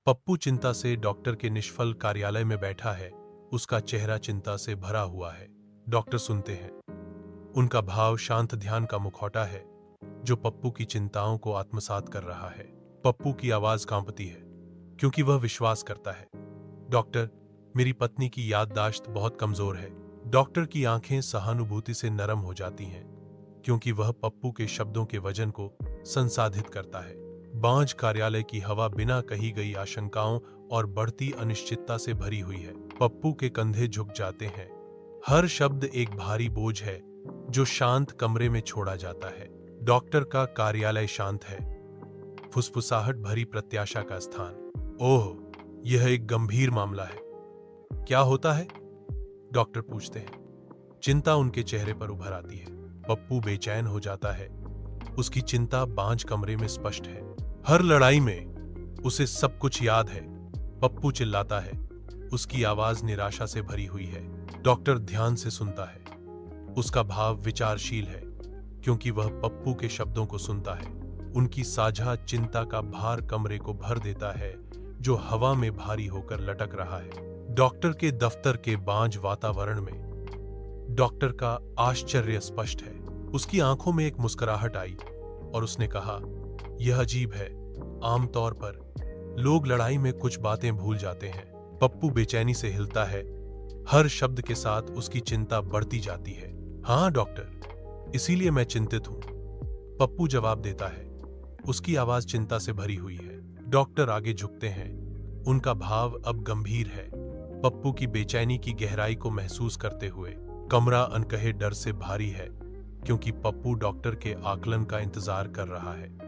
पप्पू चिंता से डॉक्टर के निष्फल कार्यालय में बैठा है। उसका चेहरा चिंता से भरा हुआ है। डॉक्टर सुनते हैं। उनका भाव शांत ध्यान का मुखौटा है जो पप्पू की चिंताओं को आत्मसात कर रहा है। पप्पू की आवाज कांपती है क्योंकि वह विश्वास करता है। डॉक्टर, मेरी पत्नी की याददाश्त बहुत कमजोर है। डॉक्टर की आंखें सहानुभूति से नरम हो जाती हैं क्योंकि वह पप्पू के शब्दों के वजन को संसाधित करता है। बांझ कार्यालय की हवा बिना कही गई आशंकाओं और बढ़ती अनिश्चितता से भरी हुई है। पप्पू के कंधे झुक जाते हैं। हर शब्द एक भारी बोझ है जो शांत कमरे में छोड़ा जाता है। डॉक्टर का कार्यालय शांत है, फुसफुसाहट भरी प्रत्याशा का स्थान। ओह, यह एक गंभीर मामला है। क्या होता है? डॉक्टर पूछते हैं। चिंता उनके चेहरे पर उभर आती है। पप्पू बेचैन हो जाता है। उसकी चिंता बांझ कमरे में स्पष्ट है। हर लड़ाई में उसे सब कुछ याद है। पप्पू चिल्लाता है। उसकी आवाज निराशा से भरी हुई है। डॉक्टर ध्यान से सुनता है। उसका भाव विचारशील है क्योंकि वह पप्पू के शब्दों को सुनता है। उनकी साझा चिंता का भार कमरे को भर देता है जो हवा में भारी होकर लटक रहा है। डॉक्टर के दफ्तर के बांझ वातावरण में डॉक्टर का आश्चर्य स्पष्ट है। उसकी आंखों में एक मुस्कुराहट आई और उसने कहा, यह अजीब है। आमतौर पर लोग लड़ाई में कुछ बातें भूल जाते हैं। पप्पू बेचैनी से हिलता है। हर शब्द के साथ उसकी चिंता बढ़ती जाती है। हाँ डॉक्टर, इसीलिए मैं चिंतित हूं। पप्पू जवाब देता है। उसकी आवाज चिंता से भरी हुई है। डॉक्टर आगे झुकते हैं। उनका भाव अब गंभीर है। पप्पू की बेचैनी की गहराई को महसूस करते हुए कमरा अनकहे डर से भारी है क्योंकि पप्पू डॉक्टर के आकलन का इंतजार कर रहा है।